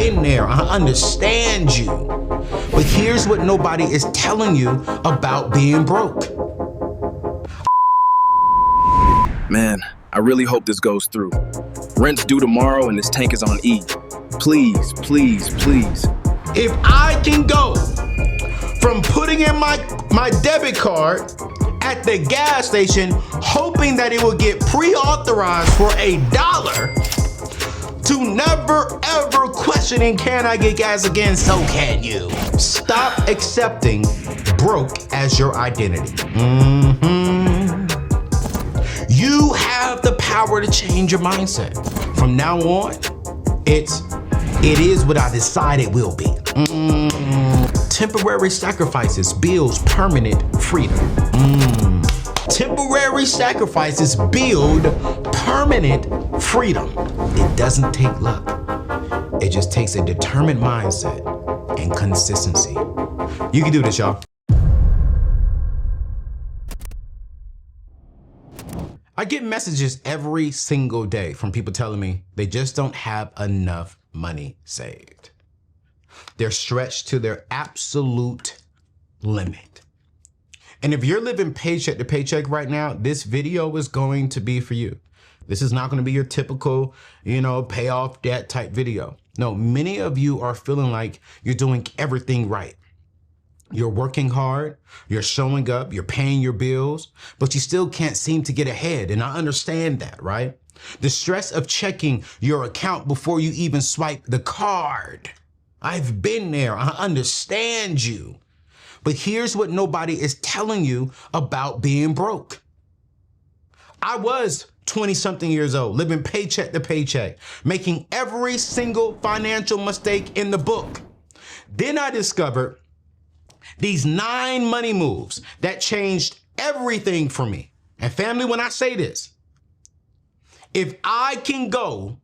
been there. I understand you. But here's what nobody is telling you about being broke. Man, I really hope this goes through. Rent's due tomorrow and this tank is on E. Please, please, please. If I can go from putting in my debit card at the gas station, hoping that it will get pre-authorized for $1, to never ever questioning, can I get gas again? So can you. Stop accepting broke as your identity. You have the power to change your mindset. From now on, it is what I decide it will be. Temporary sacrifices builds permanent freedom. Temporary sacrifices build permanent freedom. It doesn't take luck. It just takes a determined mindset and consistency. You can do this, y'all. I get messages every single day from people telling me they just don't have enough money saved. They're stretched to their absolute limit. And if you're living paycheck to paycheck right now, this video is going to be for you. This is not going to be your typical, pay off debt type video. No, many of you are feeling like you're doing everything right. You're working hard, you're showing up, you're paying your bills, but you still can't seem to get ahead. And I understand that, right? The stress of checking your account before you even swipe the card. I've been there. I understand you. But here's what nobody is telling you about being broke. I was 20-something years old, living paycheck to paycheck, making every single financial mistake in the book. Then I discovered these 9 money moves that changed everything for me. And family, when I say this, if I can go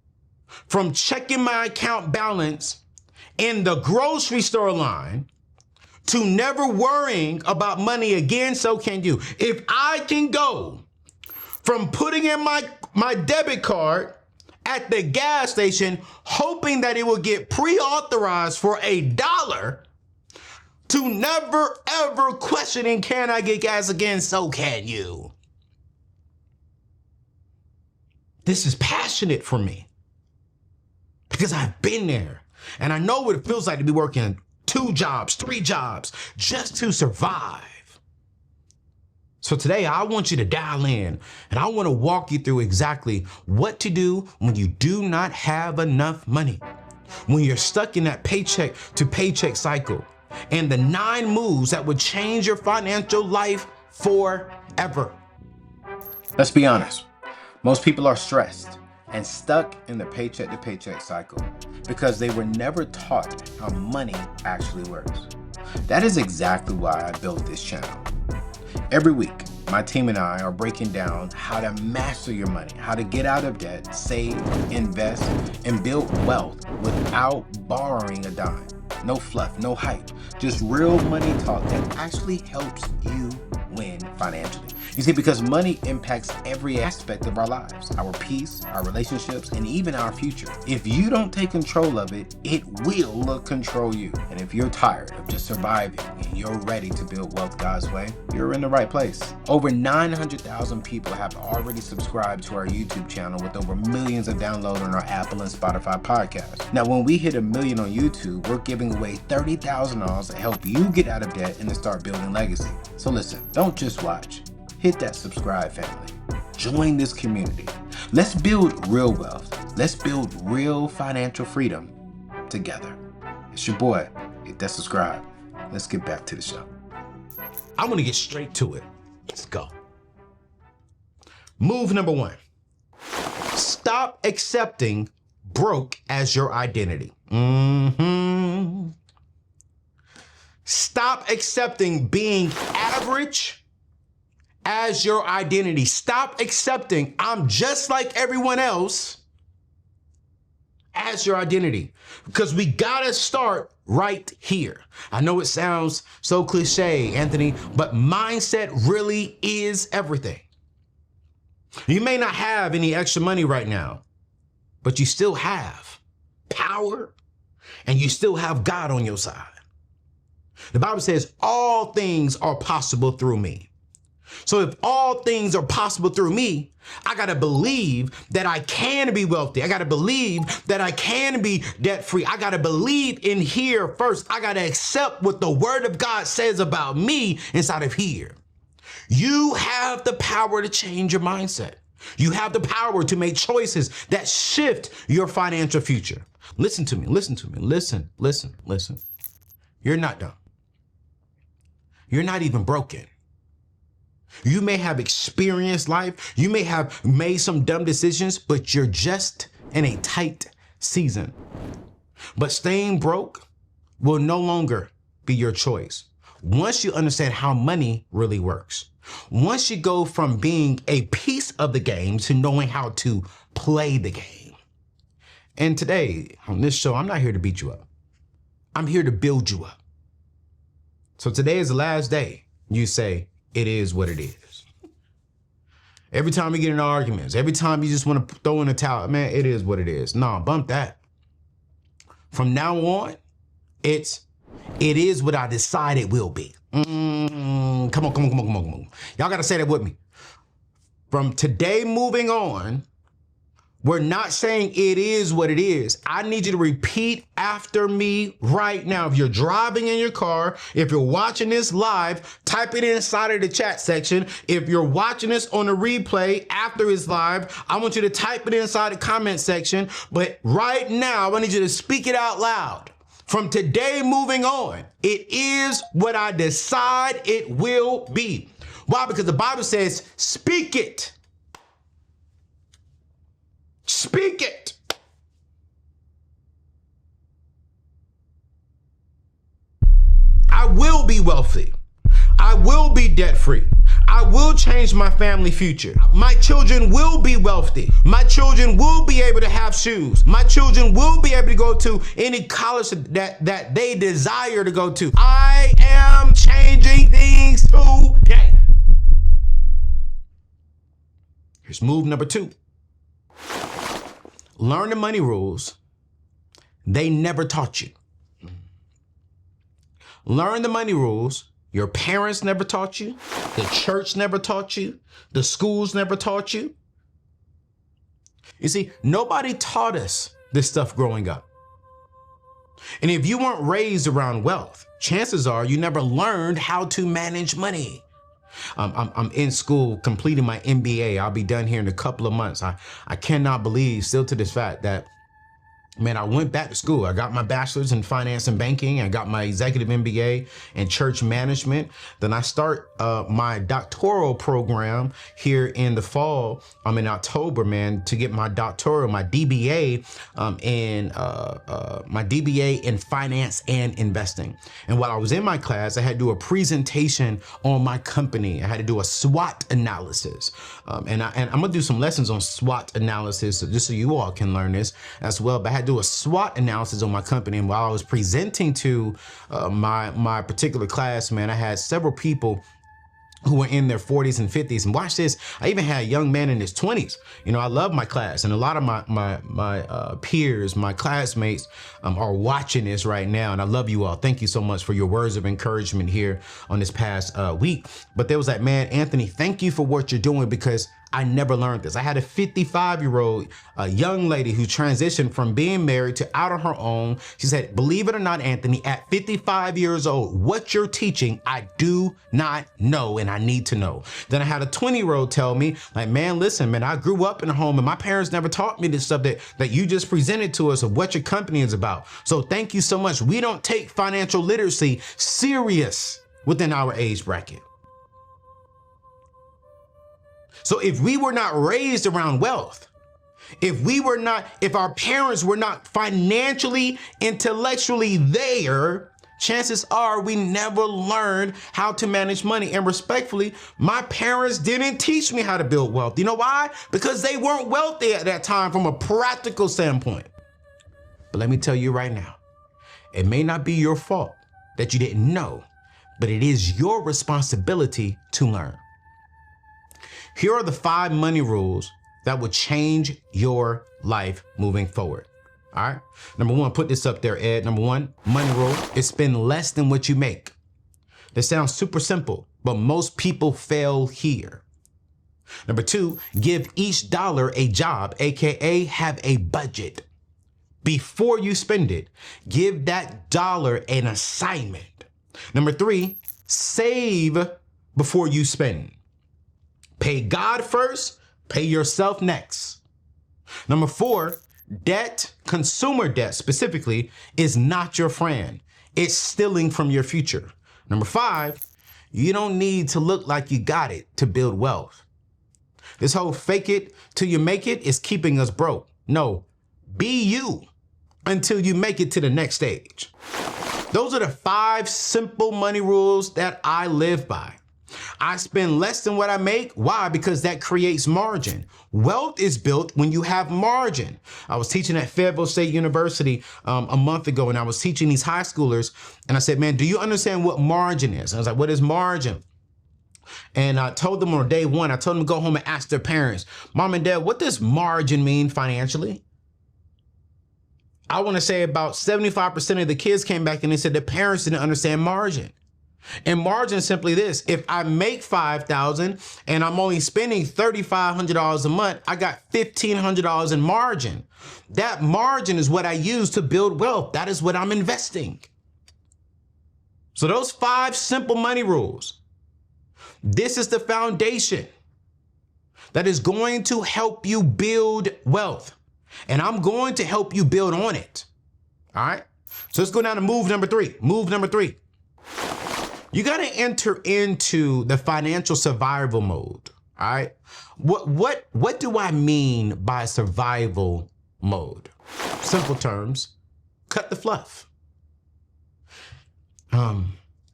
from checking my account balance in the grocery store line to never worrying about money again, so can you. If I can go from putting in my debit card at the gas station, hoping that it will get pre-authorized for $1, to never ever questioning, can I get gas again? So can you. This is passionate for me because I've been there and I know what it feels like to be working 2 jobs, 3 jobs just to survive. So today I want you to dial in and I want to walk you through exactly what to do when you do not have enough money, when you're stuck in that paycheck to paycheck cycle, and the 9 moves that would change your financial life forever. Let's be honest. Most people are stressed and stuck in the paycheck to paycheck cycle because they were never taught how money actually works. That is exactly why I built this channel. Every week, my team and I are breaking down how to master your money, how to get out of debt, save, invest, and build wealth without borrowing a dime. No fluff, no hype, just real money talk that actually helps you win financially. You see, because money impacts every aspect of our lives, our peace, our relationships, and even our future. If you don't take control of it, it will control you. And if you're tired of just surviving and you're ready to build wealth God's way, you're in the right place. Over 900,000 people have already subscribed to our YouTube channel with over millions of downloads on our Apple and Spotify podcasts. Now, when we hit 1 million on YouTube, we're giving away $30,000 to help you get out of debt and to start building legacy. So listen, don't just watch. Hit that subscribe, family. Join this community. Let's build real wealth. Let's build real financial freedom together. It's your boy. Hit that subscribe. Let's get back to the show. I'm gonna get straight to it. Let's go. Move number 1. Stop accepting broke as your identity. Stop accepting being average as your identity. Stop accepting I'm just like everyone else as your identity, because we gotta start right here. I know it sounds so cliche, Anthony, but mindset really is everything. You may not have any extra money right now, but you still have power, and you still have God on your side. The Bible says all things are possible through me. So if all things are possible through me, I got to believe that I can be wealthy. I got to believe that I can be debt free. I got to believe in here first. I got to accept what the word of God says about me inside of here. You have the power to change your mindset. You have the power to make choices that shift your financial future. Listen to me. Listen to me. Listen. You're not dumb. You're not even broken. You may have experienced life. You may have made some dumb decisions, but you're just in a tight season. But staying broke will no longer be your choice. Once you understand how money really works, once you go from being a piece of the game to knowing how to play the game. And today on this show, I'm not here to beat you up. I'm here to build you up. So today is the last day you say, it is what it is. Every time you get in arguments, every time you just want to throw in a towel, man, it is what it is. No, bump that. From now on, it is what I decide it will be. Come on. Y'all got to say that with me. From today moving on, we're not saying it is what it is. I need you to repeat after me right now. If you're driving in your car, if you're watching this live, type it inside of the chat section. If you're watching this on a replay after it's live, I want you to type it inside the comment section. But right now, I need you to speak it out loud. From today moving on, it is what I decide it will be. Why? Because the Bible says, speak it. Speak it. I will be wealthy. I will be debt free. I will change my family future. My children will be wealthy. My children will be able to have shoes. My children will be able to go to any college that they desire to go to. I am changing things today. Here's move number 2. Learn the money rules they never taught you. Learn the money rules your parents never taught you, the church never taught you, the schools never taught you. You see, nobody taught us this stuff growing up. And if you weren't raised around wealth, chances are you never learned how to manage money. I'm in school completing my MBA. I'll be done here in a couple of months. I cannot believe still to this fact that, man, I went back to school. I got my bachelor's in finance and banking. I got my executive MBA in church management. Then I start my doctoral program here in the fall. I'm in October, man, to get my doctoral, my DBA in finance and investing. And while I was in my class, I had to do a presentation on my company. I had to do a SWOT analysis. And I'm gonna do some lessons on SWOT analysis, just so you all can learn this as well. But I had to do a SWOT analysis on my company. And while I was presenting to my particular class, man, I had several people who were in their 40s and 50s. And watch this, I even had a young man in his 20s. You know, I love my class, and a lot of my peers, my classmates are watching this right now. And I love you all. Thank you so much for your words of encouragement here on this past week. But there was that, man, Anthony, thank you for what you're doing, because I never learned this. I had a 55-year-old young lady who transitioned from being married to out on her own. She said, believe it or not, Anthony, at 55 years old, what you're teaching, I do not know, and I need to know. Then I had a 20-year-old tell me, like, man, listen, man, I grew up in a home and my parents never taught me this stuff that you just presented to us of what your company is about. So thank you so much. We don't take financial literacy serious within our age bracket. So if we were not raised around wealth, if our parents were not financially, intellectually there, chances are we never learned how to manage money. And respectfully, my parents didn't teach me how to build wealth. You know why? Because they weren't wealthy at that time from a practical standpoint. But let me tell you right now, it may not be your fault that you didn't know, but it is your responsibility to learn. Here are the 5 money rules that will change your life moving forward. All right. Number one, put this up there, Ed. Number one, money rule is spend less than what you make. This sounds super simple, but most people fail here. Number two, give each dollar a job, AKA have a budget. Before you spend it, give that dollar an assignment. Number three, save before you spend. Pay God first, pay yourself next. Number four, debt, consumer debt specifically, is not your friend. It's stealing from your future. Number five, you don't need to look like you got it to build wealth. This whole fake it till you make it is keeping us broke. No, be you until you make it to the next stage. Those are the 5 simple money rules that I live by. I spend less than what I make. Why? Because that creates margin. Wealth is built when you have margin. I was teaching at Fayetteville State University a month ago, and I was teaching these high schoolers, and I said, man, do you understand what margin is? I was like, what is margin? And I told them on day one, I told them to go home and ask their parents, Mom and Dad, what does margin mean financially? I want to say about 75% of the kids came back and they said the parents didn't understand margin. And margin is simply this: if I make $5,000 and I'm only spending $3,500 a month, I got $1,500 in margin. That margin is what I use to build wealth. That is what I'm investing. So those 5 simple money rules, this is the foundation that is going to help you build wealth. And I'm going to help you build on it. All right. So let's go down to move number 3. Move number 3. You got to enter into the financial survival mode. All right. What do I mean by survival mode? Simple terms, cut the fluff.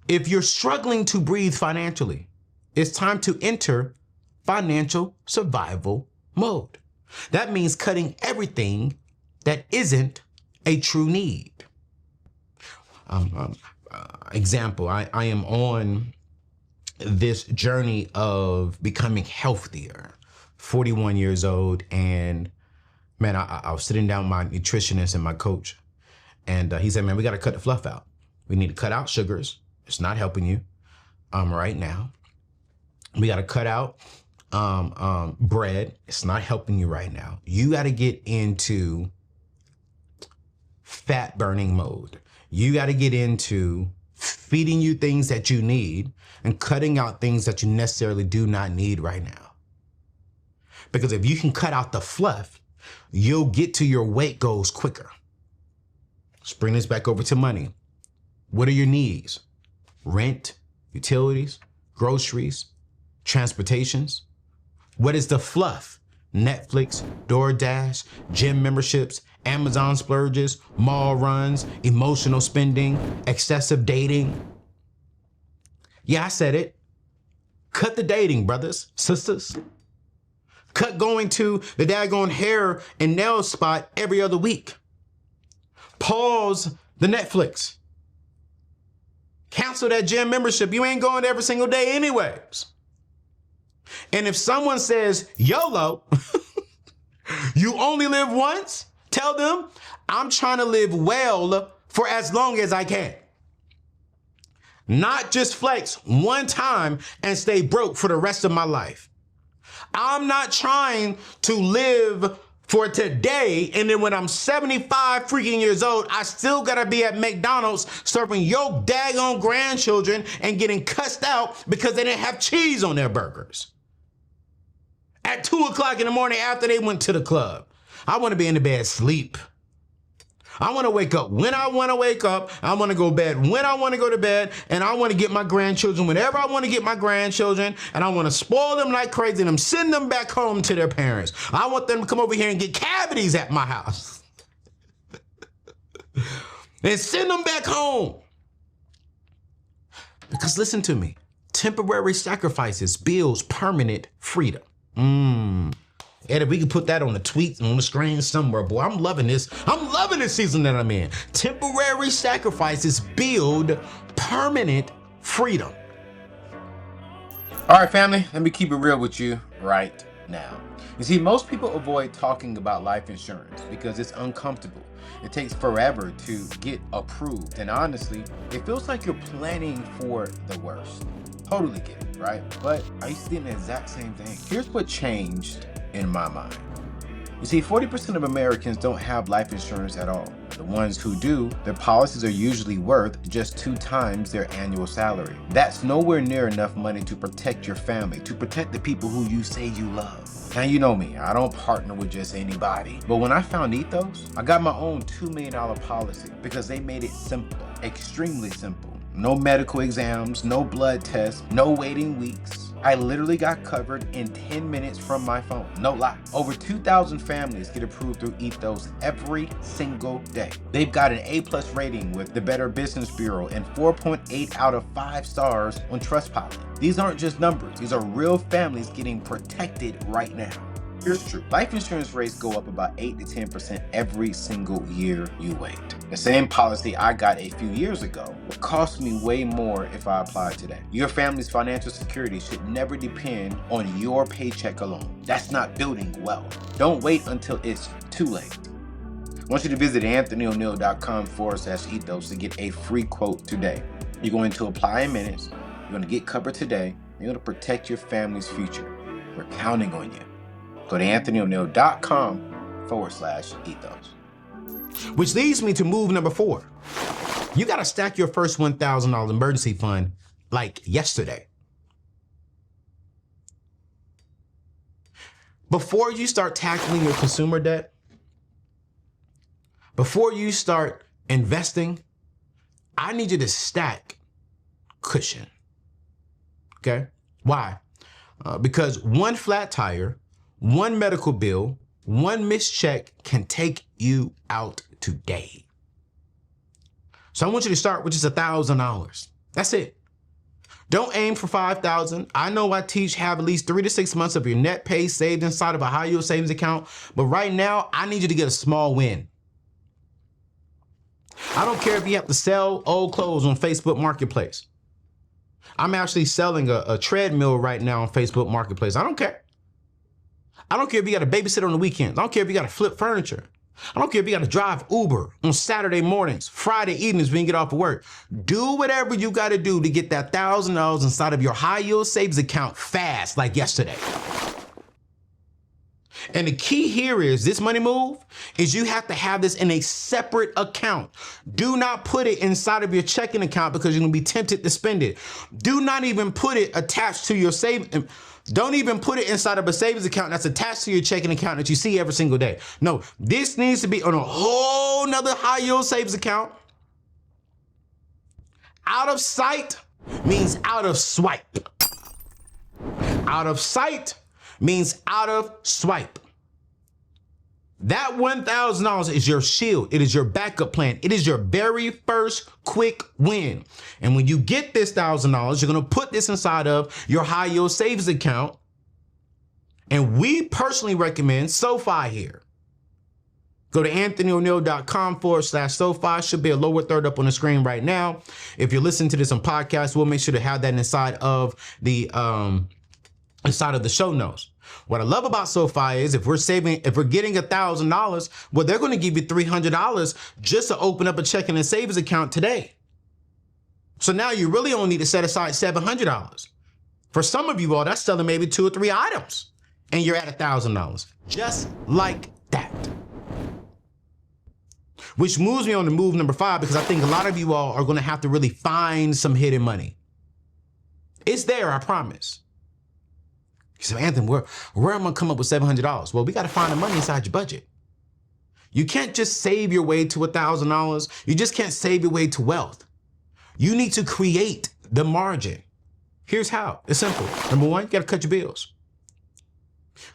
If you're struggling to breathe financially, it's time to enter financial survival mode. That means cutting everything that isn't a true need. Example, I am on this journey of becoming healthier, 41 years old. And man, I was sitting down with my nutritionist and my coach, and he said, man, we got to cut the fluff out. We need to cut out sugars. It's not helping you right now. We got to cut out bread. It's not helping you right now. You got to get into fat burning mode. You got to get into feeding you things that you need and cutting out things that you necessarily do not need right now. Because if you can cut out the fluff, you'll get to your weight goals quicker. Let's bring this back over to money. What are your needs? Rent, utilities, groceries, transportations. What is the fluff? Netflix, DoorDash, gym memberships, Amazon splurges, mall runs, emotional spending, excessive dating. Yeah, I said it. Cut the dating, brothers, sisters. Cut going to the daggone hair and nail spot every other week. Pause the Netflix. Cancel that gym membership. You ain't going every single day anyways. And if someone says YOLO, you only live once, tell them I'm trying to live well for as long as I can. Not just flex one time and stay broke for the rest of my life. I'm not trying to live for today, and then when I'm 75 freaking years old, I still gotta be at McDonald's serving your daggone grandchildren and getting cussed out because they didn't have cheese on their burgers. At 2 o'clock in the morning after they went to the club. I wanna be in the bed sleep. I wanna wake up when I wanna wake up. I wanna go to bed when I wanna go to bed. And I wanna get my grandchildren whenever I wanna get my grandchildren. And I wanna spoil them like crazy and send them back home to their parents. I want them to come over here and get cavities at my house. And send them back home. Because listen to me, temporary sacrifices builds permanent freedom. Ed, if we can put that on the tweet on the screen somewhere, boy, I'm loving this. I'm loving this season that I'm in. Temporary sacrifices build permanent freedom. All right, family, let me keep it real with you right now. You see, most people avoid talking about life insurance because it's uncomfortable. It takes forever to get approved. And honestly, it feels like you're planning for the worst. Totally get it, right? But I used to do the exact same thing. Here's what changed in my mind. You see, 40% of Americans don't have life insurance at all. The ones who do, their policies are usually worth just 2 times their annual salary. That's nowhere near enough money to protect your family, to protect the people who you say you love. Now, you know me, I don't partner with just anybody. But when I found Ethos, I got my own $2 million policy because they made it simple, extremely simple. No medical exams, no blood tests, no waiting weeks. I literally got covered in 10 minutes from my phone. No lie. Over 2,000 families get approved through Ethos every single day. They've got an A+ rating with the Better Business Bureau and 4.8 out of 5 stars on Trustpilot. These aren't just numbers. These are real families getting protected right now. Here's true. Life insurance rates go up about 8 to 10% every single year you wait. The same policy I got a few years ago will cost me way more if I apply today. Your family's financial security should never depend on your paycheck alone. That's not building wealth. Don't wait until it's too late. I want you to visit anthonyoneal.com/ethos to get a free quote today. You're going to apply in minutes. You're going to get covered today. You're going to protect your family's future. We're counting on you. Go to anthonyoneal.com/ethos. Which leads me to move number 4. You got to stack your first $1,000 emergency fund like yesterday. Before you start tackling your consumer debt, before you start investing, I need you to stack cushion. Okay? Why? Because one flat tire, one medical bill, one missed check can take you out today. So I want you to start with just $1,000. That's it. Don't aim for 5,000. I know I teach have at least 3 to 6 months of your net pay saved inside of a high yield savings account. But right now, I need you to get a small win. I don't care if you have to sell old clothes on Facebook Marketplace. I'm actually selling a treadmill right now on Facebook Marketplace. I don't care. I don't care if you got to babysit on the weekends. I don't care if you got to flip furniture. I don't care if you got to drive Uber on Saturday mornings, Friday evenings when you get off of work. Do whatever you got to do to get that $1,000 inside of your high yield savings account fast, like yesterday. And the key here is this money move is you have to have this in a separate account. Do not put it inside of your checking account because you're going to be tempted to spend it. Do not even put it attached to your savings. Don't even put it inside of a savings account that's attached to your checking account that you see every single day. No, this needs to be on a whole nother high yield savings account. Out of sight means out of swipe. Out of sight means out of swipe. That $1,000 is your shield. It is your backup plan. It is your very first quick win. And when you get this $1,000, you're going to put this inside of your high yield savings account. And we personally recommend SoFi here. Go to anthonyoneal.com/SoFi. Should be a lower third up on the screen right now. If you're listening to this on podcast, we'll make sure to have that inside of the show notes. What I love about SoFi is if we're getting $1,000, well, they're going to give you $300 just to open up a checking and savings account today. So now you really only need to set aside $700. For some of you all, that's selling maybe 2 or 3 items and you're at $1,000, just like that. Which moves me on to move number 5, because I think a lot of you all are going to have to really find some hidden money. It's there, I promise. You say, Anthony, where am I going to come up with $700? Well, we got to find the money inside your budget. You can't just save your way to $1,000. You just can't save your way to wealth. You need to create the margin. Here's how. It's simple. Number 1, you got to cut your bills.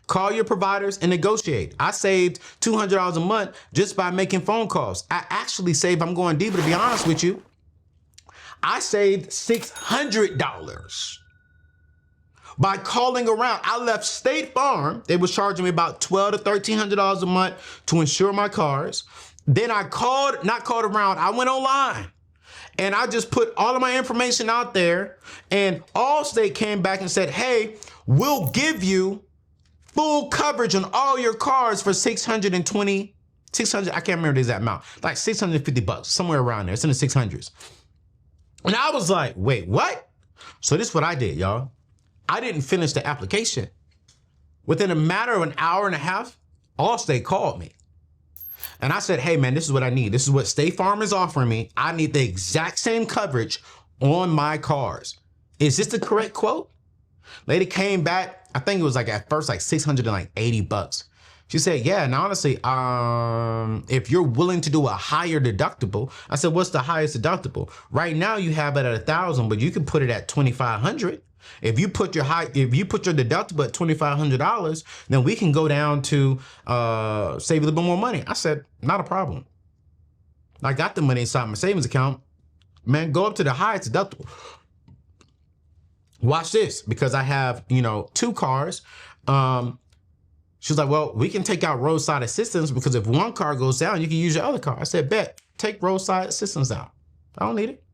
Call your providers and negotiate. I saved $200 a month just by making phone calls. I actually saved, I'm going deeper to be honest with you, I saved $600 by calling around. I left State Farm. They was charging me about $1,200 to $1,300 a month to insure my cars. Then I not called around, I went online and I just put all of my information out there, and Allstate came back and said, hey, we'll give you full coverage on all your cars for $620. 600, I can't remember the exact amount, like $650, somewhere around there. It's in the 600s. And I was like, wait, what? So this is what I did, y'all. I didn't finish the application. Within a matter of an hour and a half, Allstate called me. And I said, hey man, this is what I need. This is what State Farm is offering me. I need the exact same coverage on my cars. Is this the correct quote? Lady came back, I think it was like at first like $680. She said, yeah, and honestly, if you're willing to do a higher deductible, I said, what's the highest deductible? Right now you have it at $1,000, but you can put it at $2,500. If you put your deductible at $2,500, then we can go down to save a little bit more money. I said, not a problem. I got the money inside my savings account. Man, go up to the highest deductible. Watch this, because I have, 2 cars. She was like, well, we can take out roadside assistance because if one car goes down, you can use your other car. I said, bet, take roadside assistance out. I don't need it.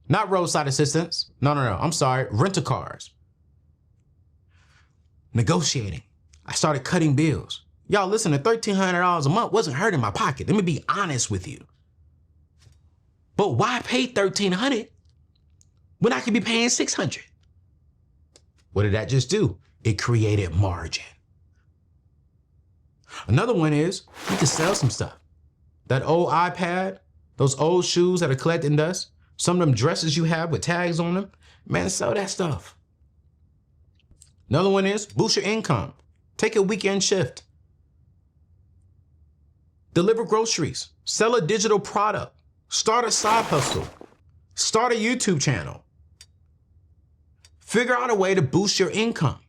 Not roadside assistance. No. I'm sorry. Rental cars. Negotiating. I started cutting bills. Y'all listen, to $1,300 a month wasn't hurting my pocket. Let me be honest with you. But why pay $1,300 when I could be paying $600? What did that just do? It created margin. Another one is you can sell some stuff. That old iPad, those old shoes that are collecting dust, some of them dresses you have with tags on them, man, sell that stuff. Another one is boost your income. Take a weekend shift. Deliver groceries. Sell a digital product. Start a side hustle. Start a YouTube channel. Figure out a way to boost your income.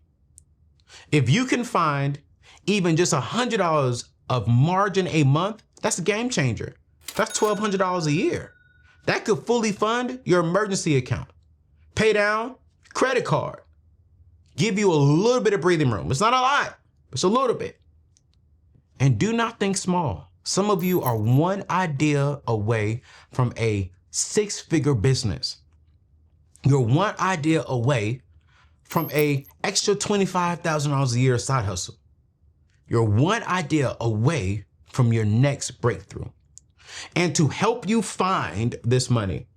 If you can find even just $100 of margin a month, that's a game changer. That's $1,200 a year. That could fully fund your emergency account, pay down, credit card, give you a little bit of breathing room. It's not a lot, it's a little bit. And do not think small. Some of you are one idea away from a 6-figure business. You're one idea away from a extra $25,000 a year side hustle. You're one idea away from your next breakthrough. And to help you find this money,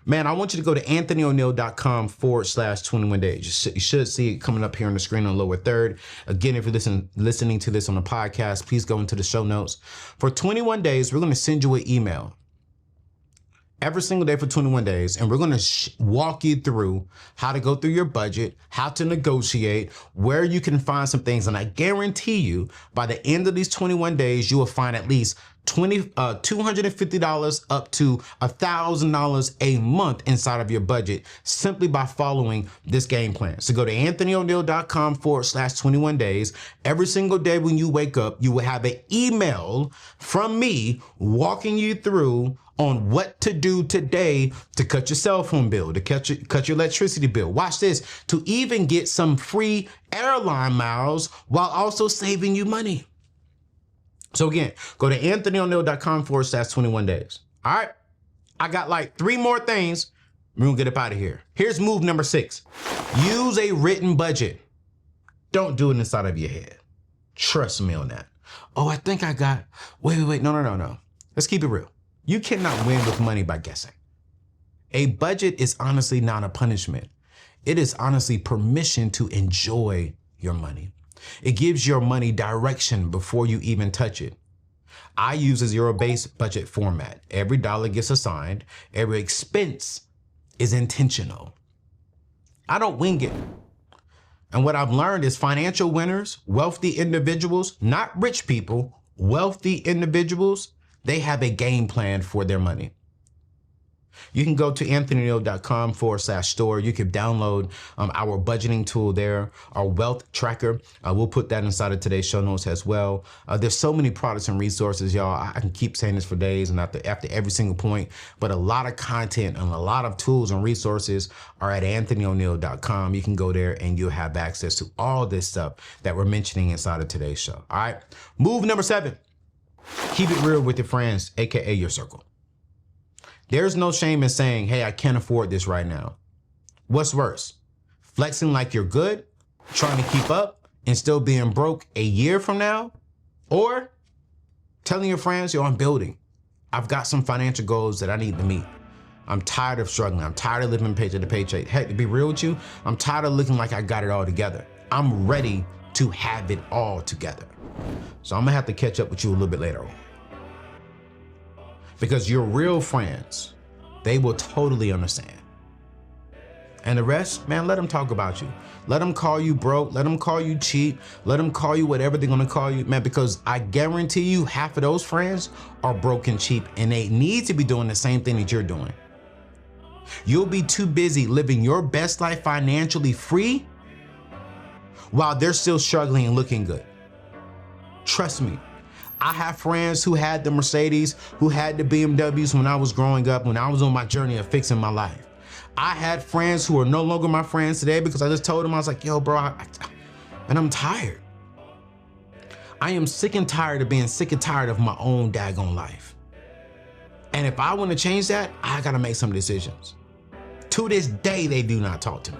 man, I want you to go to anthonyoneal.com/21 days. You should see it coming up here on the screen on the lower third. Again, if you're listening to this on a podcast, please go into the show notes. For 21 days, we're going to send you an email every single day for 21 days. And we're going to walk you through how to go through your budget, how to negotiate, where you can find some things. And I guarantee you by the end of these 21 days, you will find at least $250 up to $1,000 a month inside of your budget simply by following this game plan. So go to anthonyoneal.com/21 days. Every single day when you wake up, you will have an email from me walking you through on what to do today to cut your cell phone bill, to cut your electricity bill. Watch this, to even get some free airline miles while also saving you money. So again, go to anthonyoneal.com/21 days. All right. I got like 3 more things. We're gonna get up out of here. Here's move number 6. Use a written budget. Don't do it inside of your head. Trust me on that. Oh, I think I got, wait. No. Let's keep it real. You cannot win with money by guessing. A budget is honestly not a punishment. It is honestly permission to enjoy your money. It gives your money direction before you even touch it. I use a zero-based budget format. Every dollar gets assigned. Every expense is intentional. I don't wing it. And what I've learned is financial winners, wealthy individuals, not rich people, wealthy individuals, they have a game plan for their money. You can go to anthonyoneal.com/store. You can download our budgeting tool there, our wealth tracker. We'll put that inside of today's show notes as well. There's so many products and resources, y'all. I can keep saying this for days and after every single point, but a lot of content and a lot of tools and resources are at anthonyoneal.com. You can go there and you'll have access to all this stuff that we're mentioning inside of today's show. All right. Move number 7. Keep it real with your friends, AKA your circle. There's no shame in saying, hey, I can't afford this right now. What's worse? Flexing like you're good, trying to keep up, and still being broke a year from now? Or Telling your friends, yo, I'm building. I've got some financial goals that I need to meet. I'm tired of struggling. I'm tired of living paycheck to paycheck. Heck, to be real with you, I'm tired of looking like I got it all together. I'm ready to have it all together. So I'm gonna have to catch up with you a little bit later on. Because your real friends, they will totally understand. And the rest, man, let them talk about you. Let them call you broke. Let them call you cheap. Let them call you whatever they're gonna call you, man, because I guarantee you half of those friends are broke and cheap, and they need to be doing the same thing that you're doing. You'll be too busy living your best life financially free while they're still struggling and looking good. Trust me. I have friends who had the Mercedes, who had the BMWs when I was growing up, when I was on my journey of fixing my life. I had friends who are no longer my friends today because I just told them, I was like, yo, bro, and I'm tired. I am sick and tired of being sick and tired of my own daggone life. And if I want to change that, I got to make some decisions. To this day, they do not talk to me.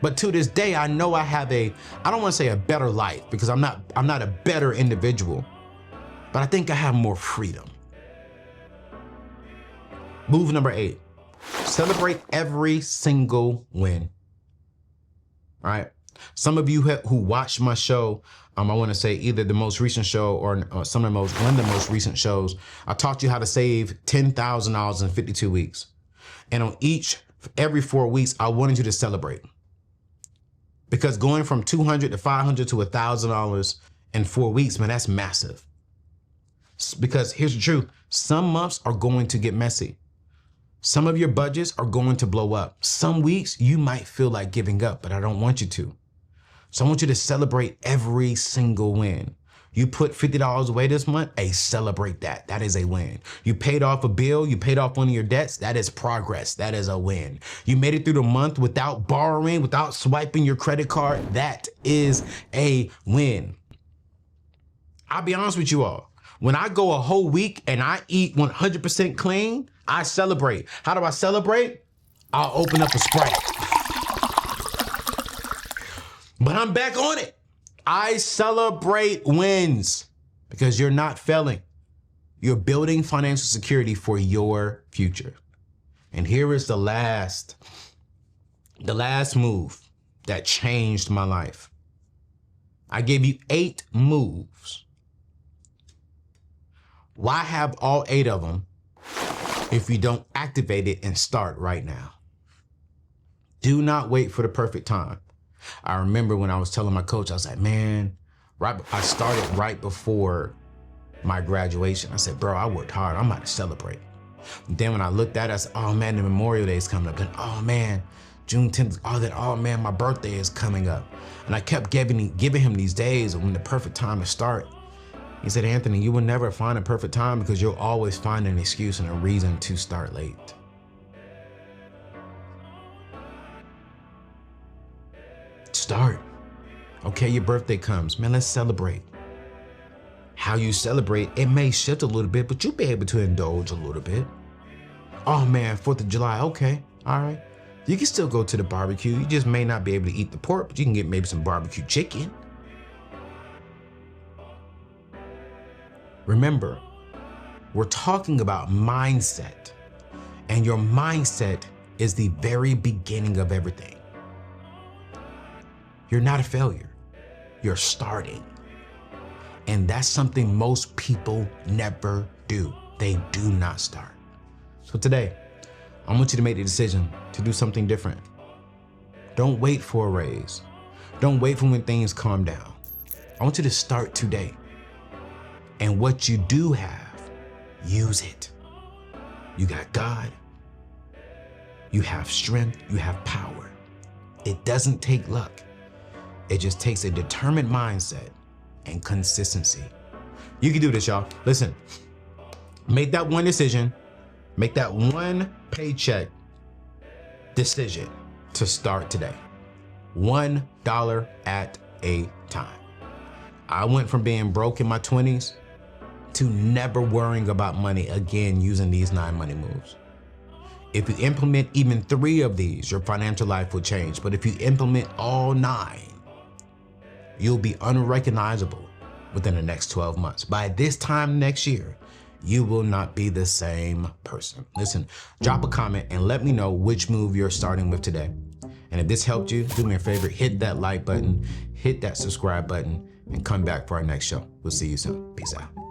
But to this day, I know I have I don't want to say a better life because I'm not a better individual, but I think I have more freedom. Move number 8, celebrate every single win. All right. Some of you who watched my show, I want to say either the most recent show or one of the most recent shows, I taught you how to save $10,000 in 52 weeks. And on every 4 weeks, I wanted you to celebrate. Because going from $200 to $500 to $1,000 in 4 weeks, man, that's massive. Because here's the truth. Some months are going to get messy. Some of your budgets are going to blow up. Some weeks you might feel like giving up, but I don't want you to. So I want you to celebrate every single win. You put $50 away this month, hey, celebrate that. That is a win. You paid off a bill, you paid off one of your debts, that is progress. That is a win. You made it through the month without borrowing, without swiping your credit card, that is a win. I'll be honest with you all. When I go a whole week and I eat 100% clean, I celebrate. How do I celebrate? I'll open up a Sprite. But I'm back on it. I celebrate wins because you're not failing. You're building financial security for your future. And here is the last move that changed my life. I gave you 8 moves. Why have all 8 of them if you don't activate it and start right now? Do not wait for the perfect time. I remember when I was telling my coach, I was like, man, I started right before my graduation. I said, bro, I worked hard. I'm about to celebrate. And then when I looked at it, I said, oh man, the Memorial Day is coming up. Then, oh man, June 10th, oh man, my birthday is coming up. And I kept giving him these days when the perfect time to start. He said, Anthony, you will never find a perfect time because you'll always find an excuse and a reason to start late. Start. Okay, your birthday comes. Man, let's celebrate. How you celebrate, it may shift a little bit, but you'll be able to indulge a little bit. Oh man, 4th of July, okay, all right. You can still go to the barbecue. You just may not be able to eat the pork, but you can get maybe some barbecue chicken. Remember, we're talking about mindset, and your mindset is the very beginning of everything. You're not a failure. You're starting. And that's something most people never do. They do not start. So today, I want you to make the decision to do something different. Don't wait for a raise. Don't wait for when things calm down. I want you to start today. And what you do have, use it. You got God. You have strength. You have power. It doesn't take luck. It just takes a determined mindset and consistency. You can do this, y'all. Listen, make that one decision, make that one paycheck decision to start today. $1 at a time. I went from being broke in my 20s to never worrying about money again using these 9 money moves. If you implement even 3 of these, your financial life will change. But if you implement all 9, you'll be unrecognizable. within the next 12 months. By this time next year, you will not be the same person. Listen, drop a comment and let me know which move you're starting with today. And if this helped you, do me a favor, hit that like button, hit that subscribe button, and come back for our next show. We'll see you soon. Peace out.